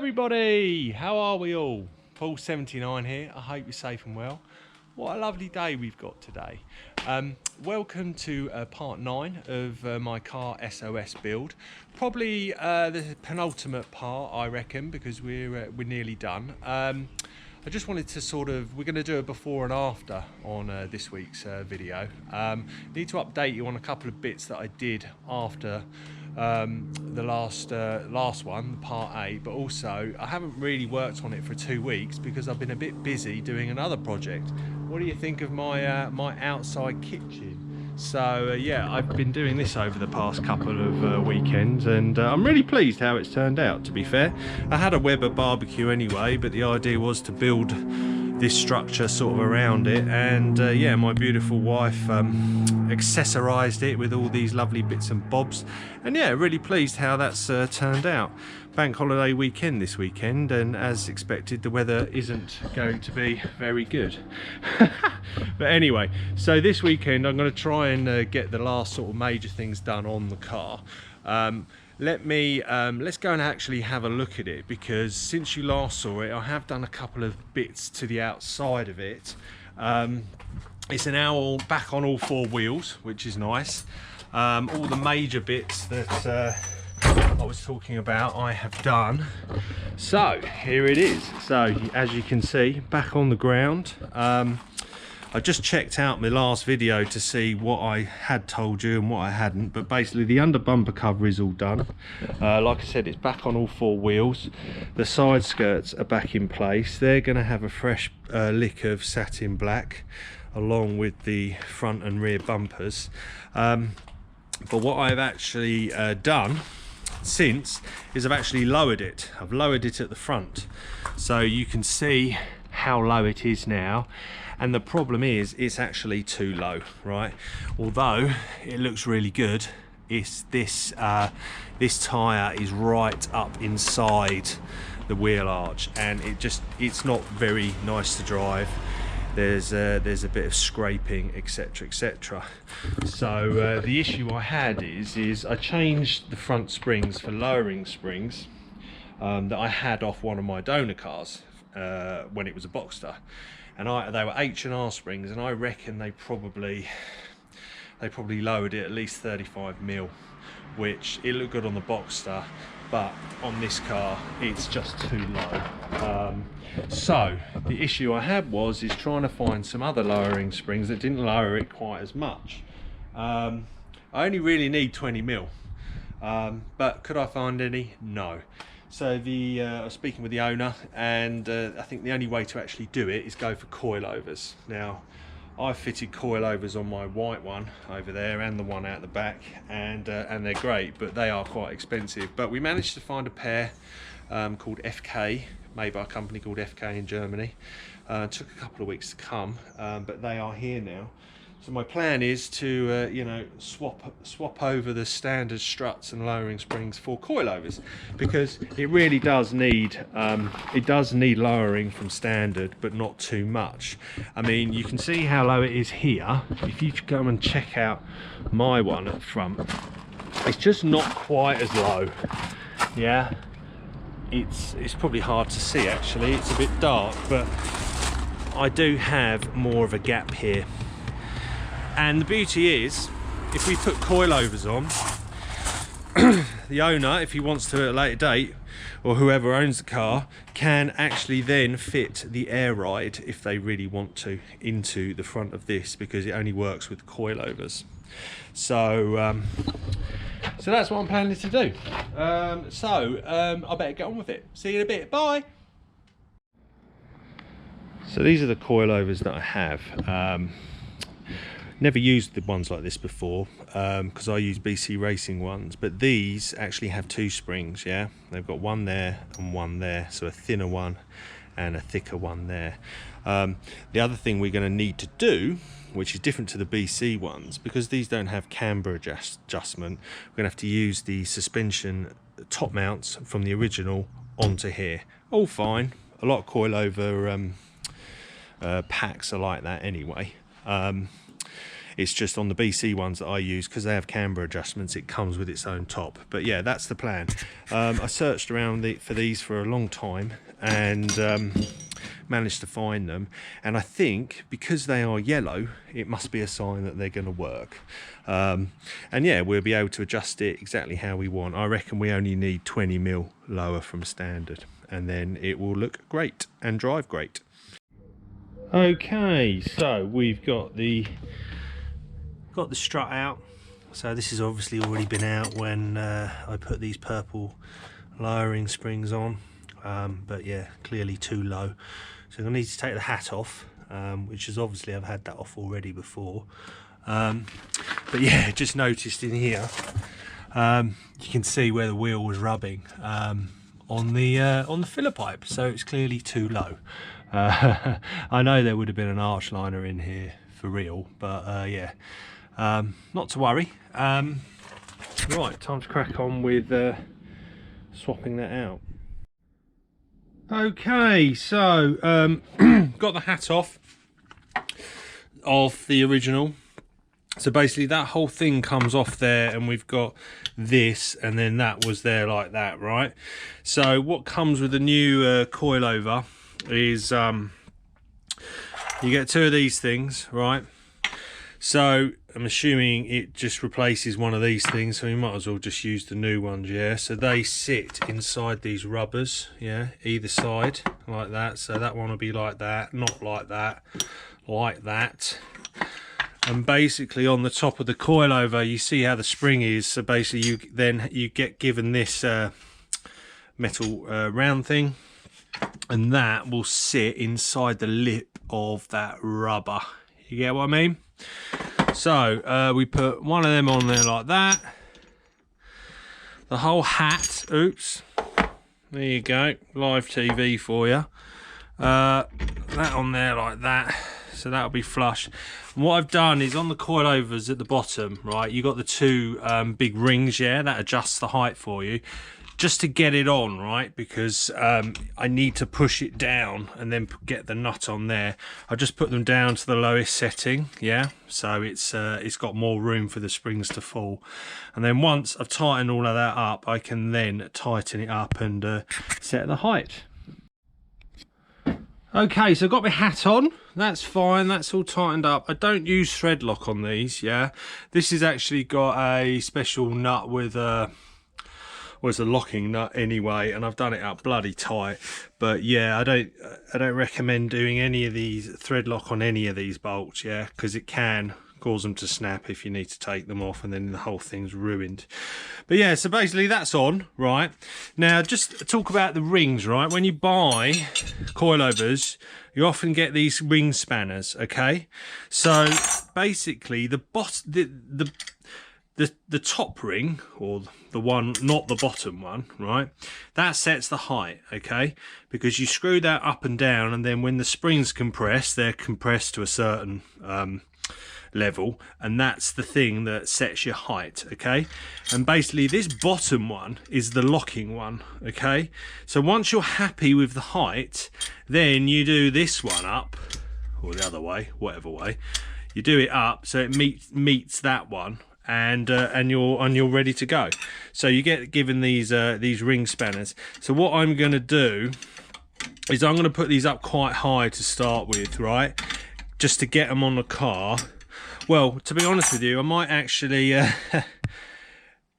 everybody, how are we all? Paul79 here. I hope you're safe and well. What a lovely day we've got today. Welcome to part 9 of my car SOS build. Probably the penultimate part, I reckon, because we're nearly done. I just wanted to we're going to do a before and after on this week's video. Need to update you on a couple of bits that I did after the last one, part 8, but also I haven't really worked on it for 2 weeks because I've been a bit busy doing another project. What do you think of my my outside kitchen? So yeah, I've been doing this over the past couple of weekends, and I'm really pleased how it's turned out, to be fair. I had a Weber barbecue anyway, but the idea was to build this structure sort of around it, and yeah, my beautiful wife accessorized it with all these lovely bits and bobs, and yeah, really pleased how that's turned out. Bank holiday weekend this weekend, and as expected the weather isn't going to be very good. But anyway, so this weekend I'm going to try and get the last sort of major things done on the car. Let's go and actually have a look at it, because since you last saw it I have done a couple of bits to the outside of it. It's now all back on all 4 wheels, which is nice. All the major bits that I was talking about I have done. So here it is. So as you can see, back on the ground. I just checked out my last video to see what I had told you and what I hadn't, but basically the under bumper cover is all done. Like I said, it's back on all 4 wheels. The side skirts are back in place. They're going to have a fresh lick of satin black along with the front and rear bumpers. But what I've actually done since is I've actually lowered it. I've lowered it at the front, so you can see how low it is now. And the problem is it's actually too low, right? Although it looks really good, it's this tire is right up inside the wheel arch, and it's not very nice to drive. There's a bit of scraping, etc, etc. So the issue I had is I changed the front springs for lowering springs that I had off one of my donor cars when it was a Boxster, and they were H&R springs, and I reckon they probably lowered it at least 35 mil, which it looked good on the Boxster, but on this car it's just too low. So the issue I had is trying to find some other lowering springs that didn't lower it quite as much. I only really need 20 mil, but could I find any? No. So I was speaking with the owner, and I think the only way to actually do it is go for coilovers. Now, I've fitted coilovers on my white one over there and the one out the back, and they're great, but they are quite expensive. But we managed to find a pair called FK, made by a company called FK in Germany. Took a couple of weeks to come, but they are here now. So my plan is to you know, swap over the standard struts and lowering springs for coilovers, because it really does need lowering from standard, but not too much. I mean, you can see how low it is here. If you go and check out my one at front, it's just not quite as low. Yeah, it's probably hard to see actually, it's a bit dark, but I do have more of a gap here. And the beauty is, if we put coilovers on, the owner, if he wants to at a later date, or whoever owns the car, can actually then fit the air ride, if they really want to, into the front of this, because it only works with coilovers. So so that's what I'm planning to do. I better get on with it. See you in a bit. Bye. So these are the coilovers that I have. Never used the ones like this before, because I use BC Racing ones, but these actually have 2 springs. Yeah, they've got one there and one there, so a thinner one and a thicker one there. The other thing we're going to need to do, which is different to the BC ones, because these don't have camber adjustment, we're going to have to use the suspension top mounts from the original onto here. All fine. A lot of coilover packs are like that anyway. It's just on the BC ones that I use, because they have camber adjustments, it comes with its own top. But yeah, that's the plan. I searched around for these for a long time, and managed to find them, and I think because they are yellow, it must be a sign that they're going to work. And yeah, we'll be able to adjust it exactly how we want. I reckon we only need 20mm lower from standard, and then it will look great and drive great. Okay, so we've got the strut out. So this has obviously already been out when I put these purple lowering springs on, but yeah, clearly too low. So I'm going to need to take the hat off, which is obviously I've had that off already before. But yeah, just noticed in here, you can see where the wheel was rubbing on the filler pipe, so it's clearly too low. I know there would have been an arch liner in here for real, but yeah, not to worry. Right, time to crack on with swapping that out. Okay, so got the hat off of the original. So basically that whole thing comes off there, and we've got this, and then that was there like that, right? So what comes with the new coilover is you get two of these things, right? So I'm assuming it just replaces one of these things, so you might as well just use the new ones, yeah? So they sit inside these rubbers, yeah, either side, like that. So that one will be like that, not like that, like that. And basically on the top of the coilover, you see how the spring is. So basically you get given this metal round thing, and that will sit inside the lip of that rubber. You get what I mean? So we put one of them on there like that. The whole hat, oops, there you go, live TV for you. That on there like that, so that'll be flush. And what I've done is on the coilovers at the bottom, right, you got the two big rings, yeah, that adjusts the height for you, just to get it on, right, because I need to push it down and then get the nut on there. I just put them down to the lowest setting, yeah, so it's got more room for the springs to fall. And then once I've tightened all of that up, I can then tighten it up and set the height. Okay, so I've got my hat on, that's fine, that's all tightened up. I don't use thread lock on these, yeah. This has actually got a special nut with a locking nut anyway, and I've done it up bloody tight. But yeah, I don't recommend doing any of these thread lock on any of these bolts, yeah, because it can cause them to snap if you need to take them off, and then the whole thing's ruined. But yeah, so basically that's on, right? Now just talk about the rings, right? When you buy coilovers, you often get these ring spanners, okay? So basically the top ring, or the one, not the bottom one, right, that sets the height, okay, because you screw that up and down, and then when the springs compress, they're compressed to a certain level, and that's the thing that sets your height, okay? And basically this bottom one is the locking one, okay? So once you're happy with the height, then you do this one up, or the other way, whatever way, you do it up so it meets that one, and you're ready to go. So you get given these ring spanners. So what I'm going to do is I'm going to put these up quite high to start with, right, just to get them on the car. Well, to be honest with you, I might actually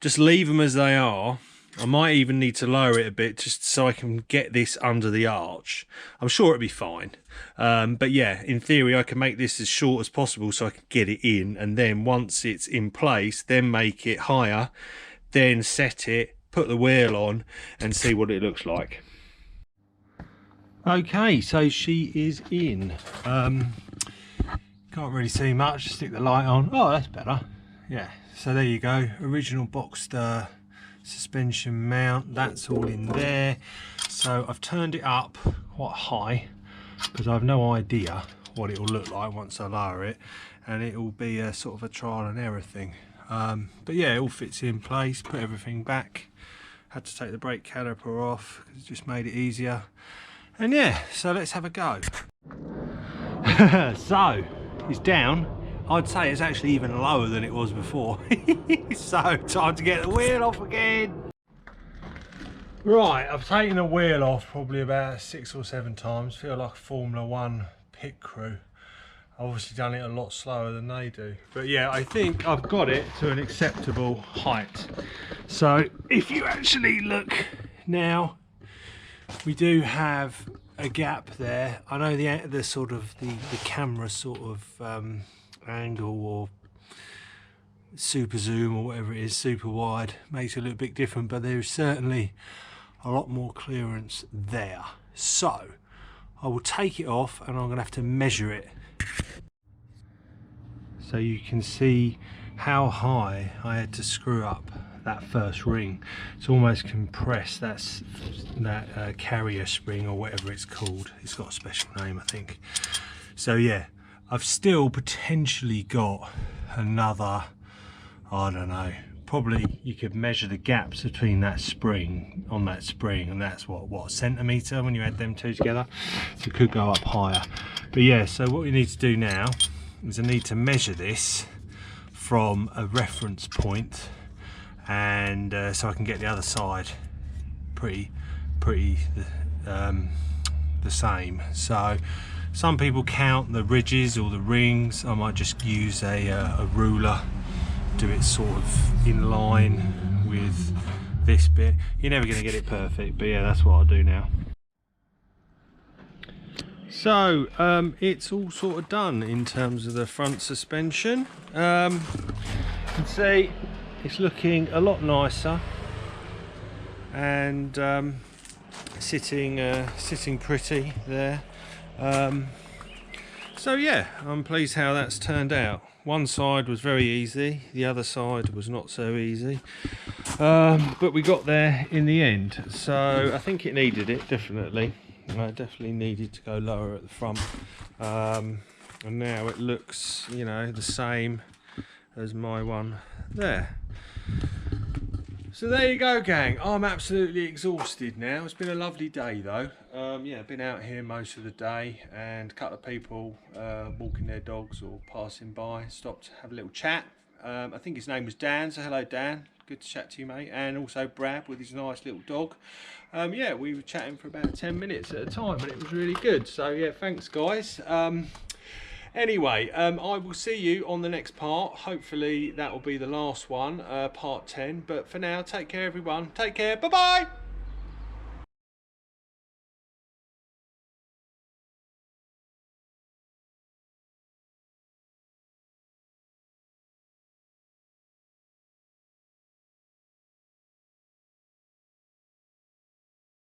just leave them as they are. I might even need to lower it a bit just so I can get this under the arch. I'm sure it'll be fine. But yeah, in theory, I can make this as short as possible so I can get it in. And then once it's in place, then make it higher, then set it, put the wheel on and see what it looks like. Okay, so she is in. Can't really see much, stick the light on. Oh, that's better. Yeah, so there you go. Original Boxster suspension mount, that's all in there. So I've turned it up quite high because I've no idea what it will look like once I lower it, and it will be a sort of a trial and error thing. But yeah, it all fits in place. Put everything back. Had to take the brake caliper off because it just made it easier. And yeah, so let's have a go. So it's down. I'd say it's actually even lower than it was before. So time to get the wheel off again. Right, I've taken the wheel off probably about 6 or 7 times. Feel like a Formula 1 pit crew. I've obviously done it a lot slower than they do. But yeah, I think I've got it to an acceptable height. So if you actually look now, we do have a gap there. I know the sort of the camera sort of angle or super zoom or whatever it is, super wide, makes it a little bit different, but there is certainly a lot more clearance there. So I will take it off and I'm going to have to measure it so you can see how high I had to screw up that first ring. It's almost compressed. That's that carrier spring or whatever it's called. It's got a special name, I think. So yeah, I've still potentially got another, I don't know, probably you could measure the gaps between that spring, on that spring, and that's what, a centimetre when you add them two together. So it could go up higher. But yeah, so what we need to do now is I need to measure this from a reference point, and so I can get the other side pretty the same. So some people count the ridges or the rings. I might just use a ruler, do it sort of in line with this bit. You're never going to get it perfect, but yeah, that's what I'll do now. So it's all sort of done in terms of the front suspension. You can see it's looking a lot nicer and sitting pretty there. So yeah, I'm pleased how that's turned out. One side was very easy, the other side was not so easy, but we got there in the end. So I think it needed it, definitely. Definitely needed to go lower at the front, and now it looks, you know, the same as my one there. So there you go, gang. I'm absolutely exhausted now. It's been a lovely day though. Yeah, I've been out here most of the day, and a couple of people walking their dogs or passing by stopped to have a little chat. I think his name was Dan, so hello Dan, good to chat to you, mate. And also Brad with his nice little dog. Yeah, we were chatting for about 10 minutes at a time, and it was really good. So yeah, thanks guys. Anyway, I will see you on the next part. Hopefully that will be the last one, part 10. But for now, take care everyone. Take care, bye bye.